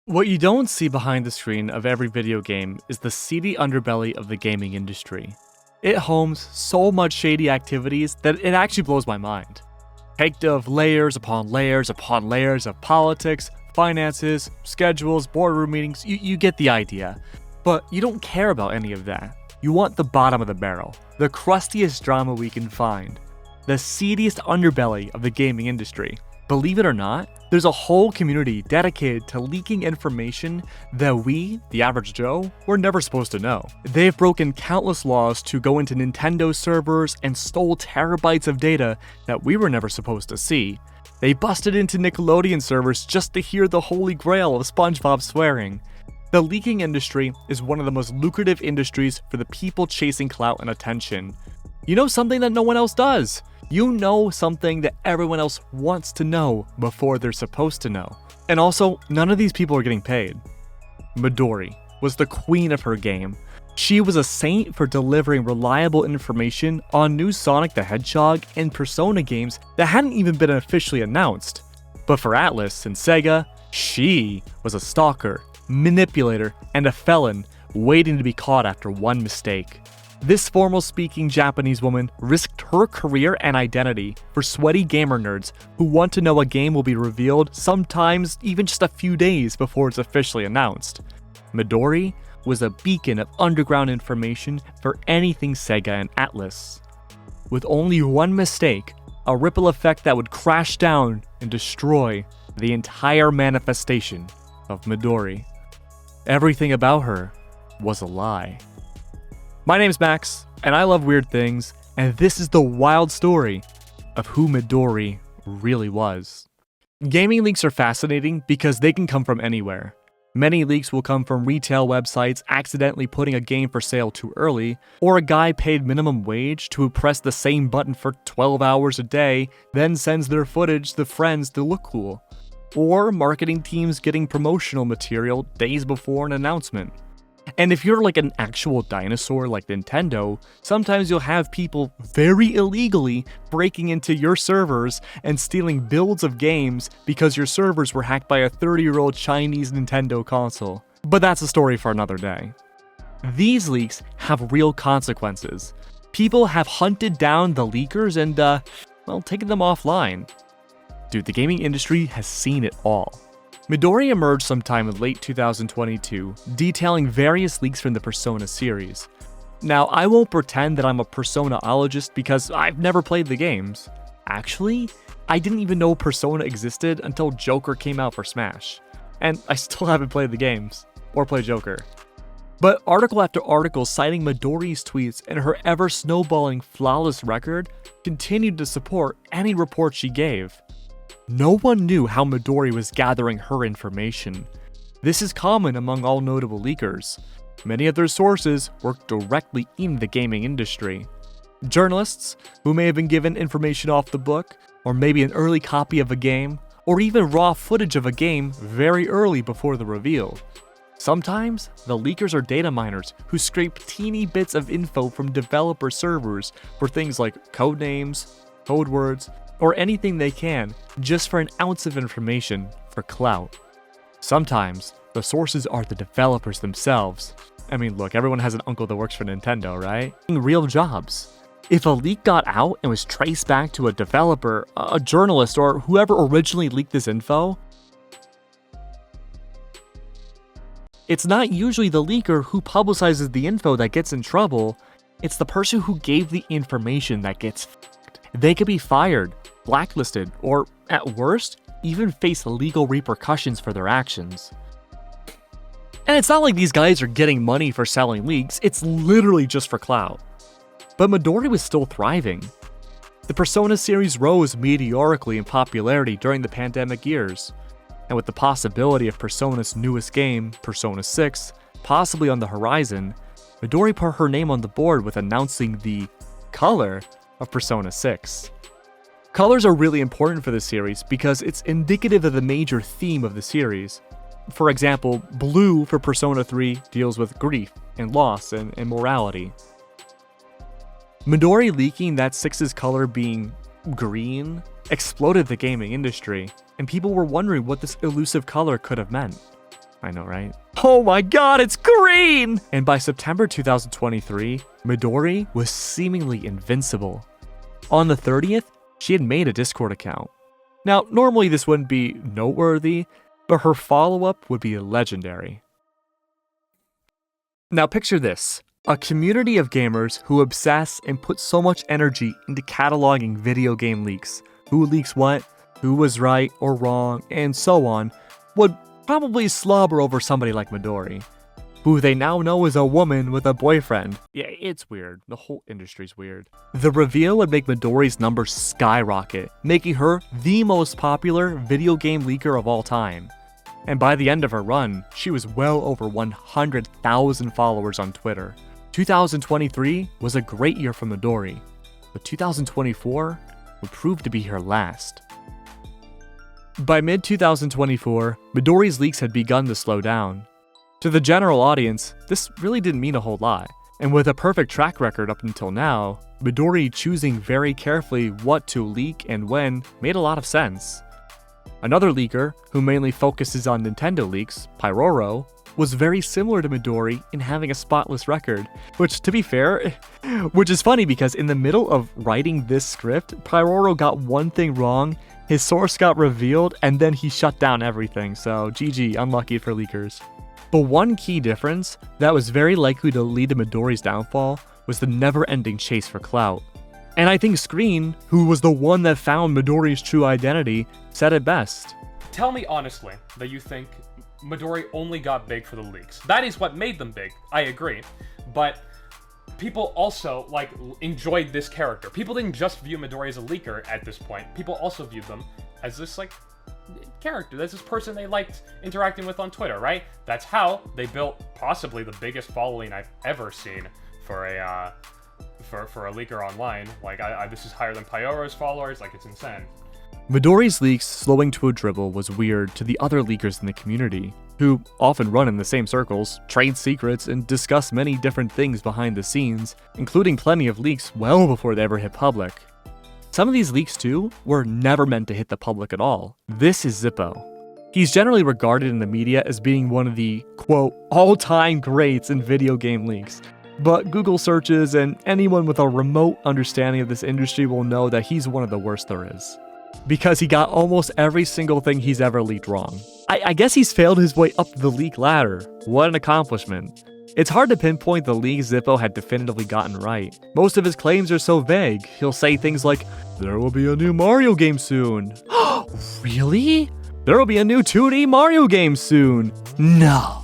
What you don't see behind the screen of every video game is the seedy underbelly of the gaming industry. It homes so much shady activities that it actually blows my mind. Caked of layers upon layers upon layers of politics, finances, schedules, boardroom meetings, you get the idea. But you don't care about any of that. You want the bottom of the barrel, the crustiest drama we can find, the seediest underbelly of the gaming industry. Believe it or not, there's a whole community dedicated to leaking information that we, the average Joe, were never supposed to know. They've broken countless laws to go into Nintendo servers and stole terabytes of data that we were never supposed to see. They busted into Nickelodeon servers just to hear the holy grail of SpongeBob swearing. The leaking industry is one of the most lucrative industries for the people chasing clout and attention. You know something that no one else does? You know something that everyone else wants to know before they're supposed to know. And also, none of these people are getting paid. Midori was the queen of her game. She was a saint for delivering reliable information on new Sonic the Hedgehog and Persona games that hadn't even been officially announced. But for Atlus and Sega, she was a stalker, manipulator, and a felon waiting to be caught after one mistake. This formal-speaking Japanese woman risked her career and identity for sweaty gamer nerds who want to know a game will be revealed sometimes even just a few days before it's officially announced. Midori was a beacon of underground information for anything Sega and Atlus. With only one mistake, a ripple effect that would crash down and destroy the entire manifestation of Midori. Everything about her was a lie. My name's Max, and I love weird things, and this is the wild story of who Midori really was. Gaming leaks are fascinating because they can come from anywhere. Many leaks will come from retail websites accidentally putting a game for sale too early, or a guy paid minimum wage to press the same button for 12 hours a day, then sends their footage to friends to look cool. Or marketing teams getting promotional material days before an announcement. And if you're like an actual dinosaur like Nintendo, sometimes you'll have people very illegally breaking into your servers and stealing builds of games because your servers were hacked by a 30-year-old Chinese Nintendo console. But that's a story for another day. These leaks have real consequences. People have hunted down the leakers and, taken them offline. Dude, the gaming industry has seen it all. Midori emerged sometime in late 2022, detailing various leaks from the Persona series. Now, I won't pretend that I'm a Persona-ologist because I've never played the games. Actually, I didn't even know Persona existed until Joker came out for Smash. And I still haven't played the games, or played Joker. But article after article citing Midori's tweets and her ever-snowballing flawless record continued to support any report she gave. No one knew how Midori was gathering her information. This is common among all notable leakers. Many of their sources work directly in the gaming industry. Journalists, who may have been given information off the book, or maybe an early copy of a game, or even raw footage of a game very early before the reveal. Sometimes, the leakers are data miners who scrape teeny bits of info from developer servers for things like codenames, code words, or anything they can, just for an ounce of information for clout. Sometimes, the sources are the developers themselves. I mean, look, everyone has an uncle that works for Nintendo, right? Real jobs. If a leak got out and was traced back to a developer, a journalist, or whoever originally leaked this info, it's not usually the leaker who publicizes the info that gets in trouble, it's the person who gave the information that gets f***ed. They could be fired, blacklisted, or, at worst, even face legal repercussions for their actions. And it's not like these guys are getting money for selling leaks, it's literally just for clout. But Midori was still thriving. The Persona series rose meteorically in popularity during the pandemic years, and with the possibility of Persona's newest game, Persona 6, possibly on the horizon, Midori put her name on the board with announcing the color of Persona 6. Colors are really important for this series because it's indicative of the major theme of the series. For example, blue for Persona 3 deals with grief and loss and morality. Midori leaking that 6's color being green exploded the gaming industry, and people were wondering what this elusive color could have meant. I know, right? Oh my god, it's green! And by September 2023, Midori was seemingly invincible. On the 30th, she had made a Discord account. Now, normally this wouldn't be noteworthy, but her follow-up would be legendary. Now picture this, a community of gamers who obsess and put so much energy into cataloging video game leaks. Who leaks what, who was right or wrong, and so on, would probably slobber over somebody like Midori, who they now know is a woman with a boyfriend. Yeah, it's weird. The whole industry's weird. The reveal would make Midori's numbers skyrocket, making her the most popular video game leaker of all time. And by the end of her run, she was well over 100,000 followers on Twitter. 2023 was a great year for Midori, but 2024 would prove to be her last. By mid-2024, Midori's leaks had begun to slow down. To the general audience, this really didn't mean a whole lot, and with a perfect track record up until now, Midori choosing very carefully what to leak and when made a lot of sense. Another leaker, who mainly focuses on Nintendo leaks, Pyroro, was very similar to Midori in having a spotless record, which, to be fair, which is funny because in the middle of writing this script, Pyroro got one thing wrong, his source got revealed, and then he shut down everything, so GG, unlucky for leakers. But one key difference that was very likely to lead to Midori's downfall was the never-ending chase for clout. And I think Screen, who was the one that found Midori's true identity, said it best. Tell me honestly that you think Midori only got big for the leaks. That is what made them big, I agree. But people also, enjoyed this character. People didn't just view Midori as a leaker at this point. People also viewed them as this, character. That's this person they liked interacting with on Twitter, right? That's how they built possibly the biggest following I've ever seen for a leaker online. This is higher than Pyoro's followers. It's insane. Midori's leaks slowing to a dribble was weird to the other leakers in the community, who often run in the same circles, trade secrets, and discuss many different things behind the scenes, including plenty of leaks well before they ever hit public. Some of these leaks, too, were never meant to hit the public at all. This is Zippo. He's generally regarded in the media as being one of the, quote, all-time greats in video game leaks. But Google searches and anyone with a remote understanding of this industry will know that he's one of the worst there is. Because he got almost every single thing he's ever leaked wrong. I guess he's failed his way up the leak ladder. What an accomplishment. It's hard to pinpoint the leaks Zippo had definitively gotten right. Most of his claims are so vague. He'll say things like, "There will be a new Mario game soon." Really? There will be a new 2D Mario game soon. No.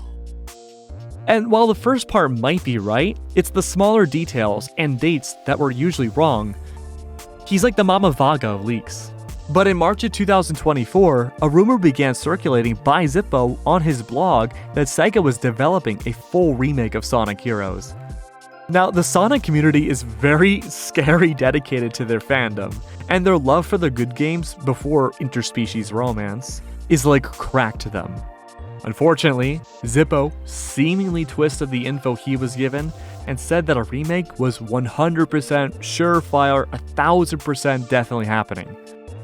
And while the first part might be right, it's the smaller details and dates that were usually wrong. He's like the Mama Vaga of leaks. But in March of 2024, a rumor began circulating by Zippo on his blog that Sega was developing a full remake of Sonic Heroes. Now, the Sonic community is very scary dedicated to their fandom, and their love for the good games before interspecies romance is like crack to them. Unfortunately, Zippo seemingly twisted the info he was given and said that a remake was 100% surefire, 1000% definitely happening.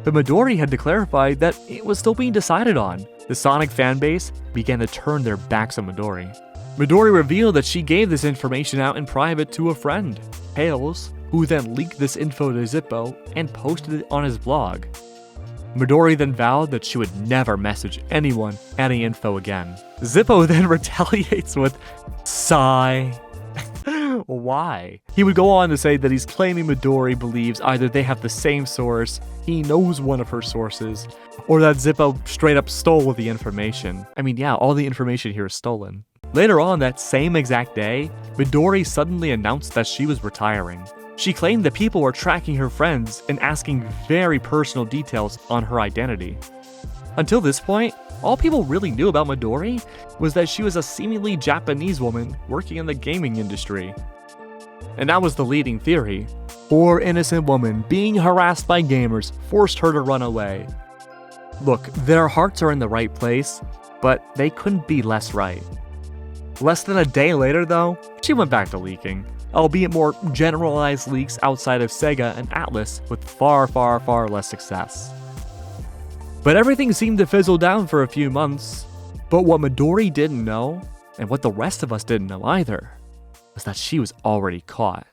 But Midori had to clarify that it was still being decided on. The Sonic fanbase began to turn their backs on Midori. Midori revealed that she gave this information out in private to a friend, Hales, who then leaked this info to Zippo and posted it on his blog. Midori then vowed that she would never message anyone any info again. Zippo then retaliates with, sigh. Why? He would go on to say that he's claiming Midori believes either they have the same source, he knows one of her sources, or that Zippo straight up stole the information. I mean, yeah, all the information here is stolen. Later on that same exact day, Midori suddenly announced that she was retiring. She claimed that people were tracking her friends and asking very personal details on her identity. Until this point, all people really knew about Midori was that she was a seemingly Japanese woman working in the gaming industry. And that was the leading theory. Poor innocent woman being harassed by gamers forced her to run away. Look, their hearts are in the right place, but they couldn't be less right. Less than a day later though, she went back to leaking, albeit more generalized leaks outside of Sega and Atlas with far less success. But everything seemed to fizzle down for a few months. But what Midori didn't know, and what the rest of us didn't know either, was that she was already caught.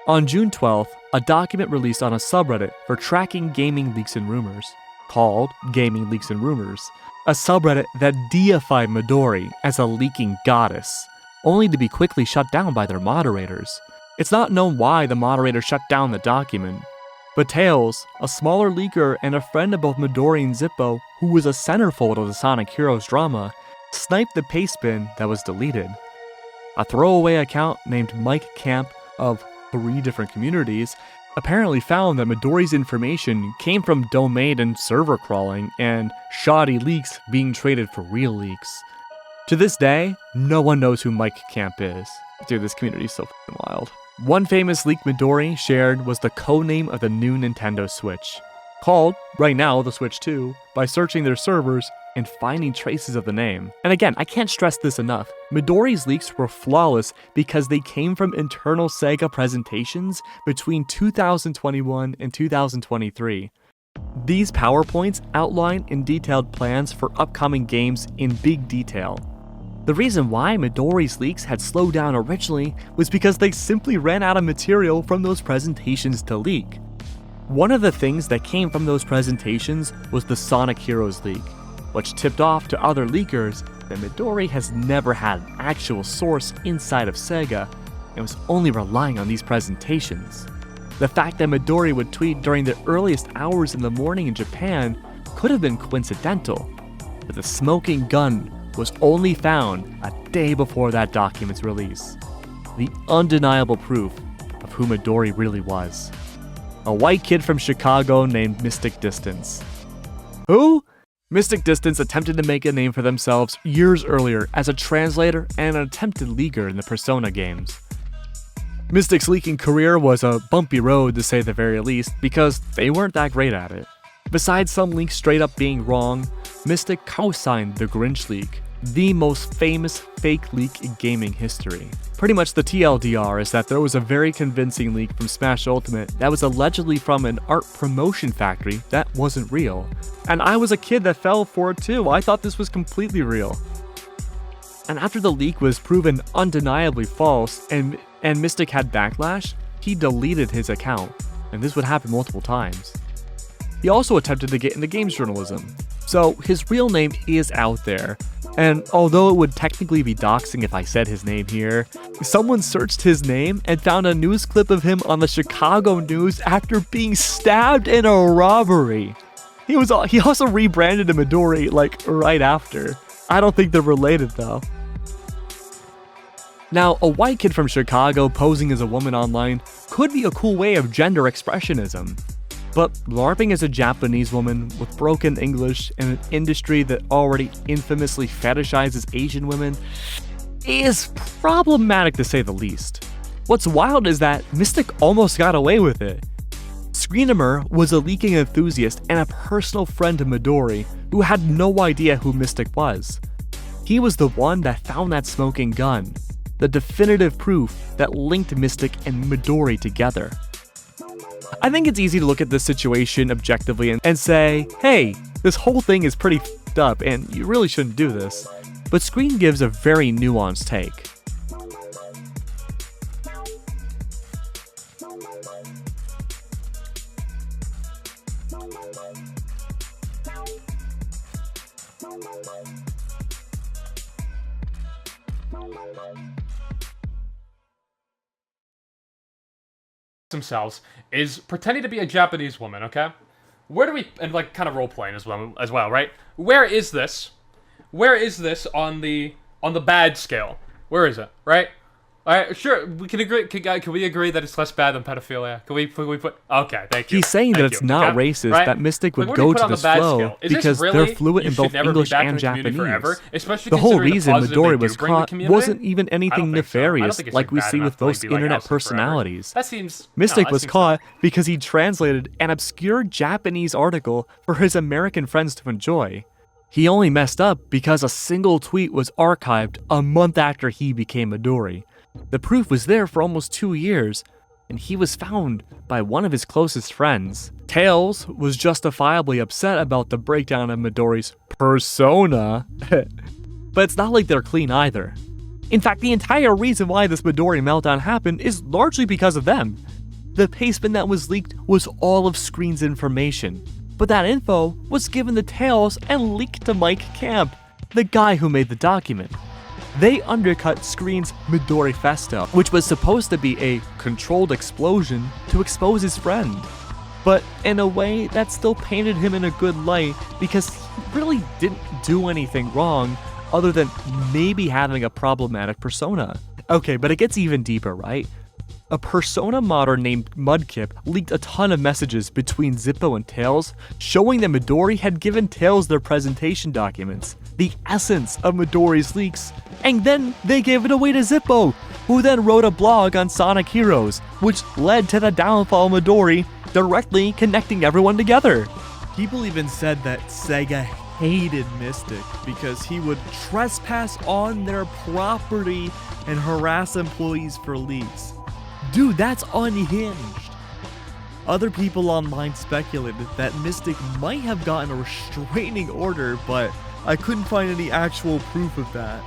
On June 12th, a document released on a subreddit for tracking gaming leaks and rumors, called Gaming Leaks and Rumors, a subreddit that deified Midori as a leaking goddess, only to be quickly shut down by their moderators. It's not known why the moderator shut down the document, but Tails, a smaller leaker and a friend of both Midori and Zippo, who was a centerfold of the Sonic Heroes drama, sniped the paste bin that was deleted. A throwaway account named Mike Camp of 3 different communities apparently found that Midori's information came from domain and server crawling and shoddy leaks being traded for real leaks. To this day, no one knows who Mike Camp is. Dude, this community is so fucking wild. One famous leak Midori shared was the codename of the new Nintendo Switch, called, right now, the Switch 2, by searching their servers and finding traces of the name. And again, I can't stress this enough. Midori's leaks were flawless because they came from internal Sega presentations between 2021 and 2023. These PowerPoints outline in detailed plans for upcoming games in big detail. The reason why Midori's leaks had slowed down originally was because they simply ran out of material from those presentations to leak. One of the things that came from those presentations was the Sonic Heroes leak, which tipped off to other leakers that Midori has never had an actual source inside of Sega and was only relying on these presentations. The fact that Midori would tweet during the earliest hours in the morning in Japan could have been coincidental, but the smoking gun was only found a day before that document's release. The undeniable proof of who Midori really was. A white kid from Chicago named Mystic Distance. Who? Mystic Distance attempted to make a name for themselves years earlier as a translator and an attempted leaker in the Persona games. Mystic's leaking career was a bumpy road to say the very least because they weren't that great at it. Besides some leaks straight up being wrong, Mystic co-signed the Grinch leak, the most famous fake leak in gaming history. Pretty much the TLDR is that there was a very convincing leak from Smash Ultimate that was allegedly from an art promotion factory that wasn't real. And I was a kid that fell for it too. I thought this was completely real. And after the leak was proven undeniably false and Mystic had backlash, he deleted his account, and this would happen multiple times. He also attempted to get into games journalism, so his real name is out there, and although it would technically be doxing if I said his name here, someone searched his name and found a news clip of him on the Chicago News after being stabbed in a robbery. He also rebranded to Midori right after. I don't think they're related though. Now, a white kid from Chicago posing as a woman online could be a cool way of gender expressionism. But LARPing as a Japanese woman with broken English in an industry that already infamously fetishizes Asian women is problematic to say the least. What's wild is that Mystic almost got away with it. Screenamer was a leaking enthusiast and a personal friend to Midori who had no idea who Mystic was. He was the one that found that smoking gun, the definitive proof that linked Mystic and Midori together. I think it's easy to look at this situation objectively and say, hey, this whole thing is pretty f***ed up and you really shouldn't do this. But Screen gives a very nuanced take. Themselves is pretending to be a Japanese woman, okay? Where do we, and kind of role-playing as well, right? Where is this on the bad scale? Where is it, right? All right, sure. We can agree. Can we agree that it's less bad than pedophilia? Can we put? Okay, thank you. He's saying that it's not racist right? that Mystic would Like, what do you go put to on the this bad flow scale? Is because this really, they're fluent in you should both never be English back in and the community Japanese. forever, especially The whole considering reason the positive Midori they was do bring to the caught community? wasn't even I anything don't think so. I don't nefarious think it should like be we bad see enough with to, like, most be, like, internet ousted forever. personalities. That seems Mystic that was seems caught because he translated an obscure Japanese article for his American friends to enjoy. He only messed up because a single tweet was archived a month after he became Midori. The proof was there for almost 2 years, and he was found by one of his closest friends. Tails was justifiably upset about the breakdown of Midori's persona, but it's not like they're clean either. In fact, the entire reason why this Midori meltdown happened is largely because of them. The pastebin that was leaked was all of Screen's information, but that info was given to Tails and leaked to Mike Camp, the guy who made the document. They undercut Screen's Midori Festo, which was supposed to be a controlled explosion to expose his friend. But in a way, that still painted him in a good light because he really didn't do anything wrong other than maybe having a problematic persona. Okay, but it gets even deeper, right? A persona modder named Mudkip leaked a ton of messages between Zippo and Tails, showing that Midori had given Tails their presentation documents, the essence of Midori's leaks, and then they gave it away to Zippo, who then wrote a blog on Sonic Heroes, which led to the downfall of Midori, directly connecting everyone together. People even said that Sega hated Mystic because he would trespass on their property and harass employees for leaks. Dude, that's unhinged. Other people online speculated that Mystic might have gotten a restraining order, but I couldn't find any actual proof of that.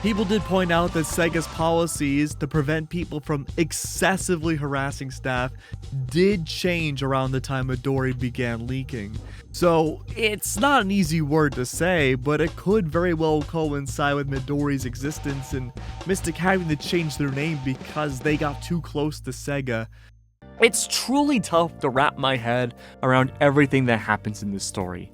People did point out that Sega's policies to prevent people from excessively harassing staff did change around the time Midori began leaking. So it's not an easy word to say, but it could very well coincide with Midori's existence and Mystic having to change their name because they got too close to Sega. It's truly tough to wrap my head around everything that happens in this story.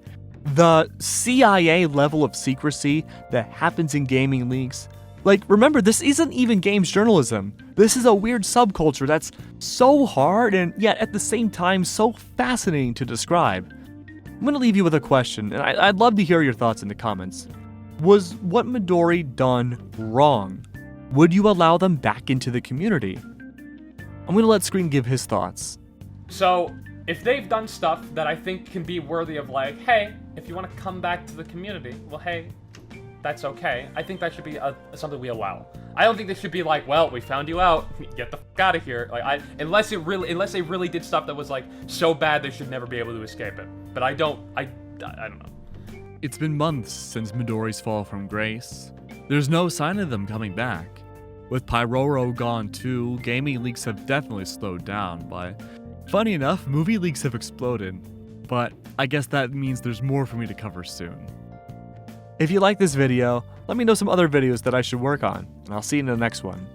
The CIA level of secrecy that happens in gaming leaks. Like, remember, this isn't even games journalism. This is a weird subculture that's so hard and yet at the same time so fascinating to describe. I'm gonna leave you with a question, and I'd love to hear your thoughts in the comments. Was what Midori done wrong? Would you allow them back into the community? I'm gonna let Screen give his thoughts. So, if they've done stuff that I think can be worthy of, like, hey, if you want to come back to the community, well, hey, that's okay. I think that should be something we allow. I don't think they should be like, well, we found you out, get the fuck out of here. Like, unless they really did stuff that was like so bad they should never be able to escape it. But I don't know. It's been months since Midori's fall from grace. There's no sign of them coming back. With Pyroro gone too, gaming leaks have definitely slowed down, but funny enough, movie leaks have exploded. But I guess that means there's more for me to cover soon. If you like this video, let me know some other videos that I should work on, and I'll see you in the next one.